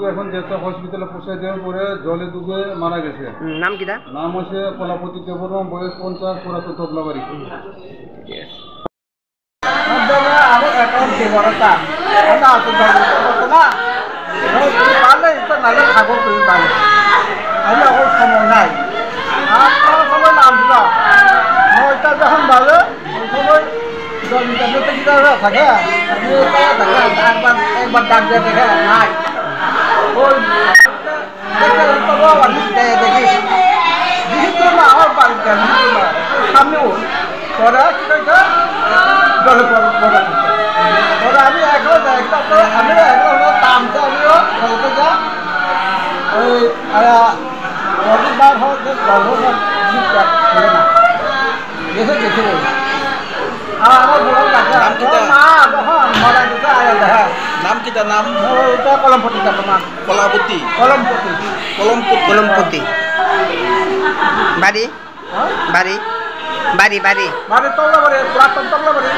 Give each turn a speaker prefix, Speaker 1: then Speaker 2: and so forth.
Speaker 1: এখন যেহেতু হসপিটালে পৌঁছাই দেওয়ার পরে জলে ডুবে মারা গেছে।
Speaker 2: নাম কিটা?
Speaker 1: নাম হচ্ছে কলাপতি দেববর্মা, বয়স 50, পুরাতন তবলাবাড়ি।
Speaker 2: একবার ডাক দিয়ে দেখে নাই আমার বাড়িতে সামনে পরে কি করেছে জলে পড়ে পরে আমি আমি তামতে আমিও বলতে যা ওই রবিবার হচ্ছে গল্প না গেছে গেছে আর আমার বড় কাছে মা তখন মরা গেছে আয়া দেখা
Speaker 3: নাম কি তার নাম?
Speaker 2: ওটা কলমপতি তোমার
Speaker 3: কলাপতি
Speaker 2: কলমপতি
Speaker 3: কলমপতি
Speaker 2: বাড়ি বাড়ি বাড়ি বাড়ি
Speaker 3: মানে তবলাবাড়ি পুরাতন তবলাবাড়ি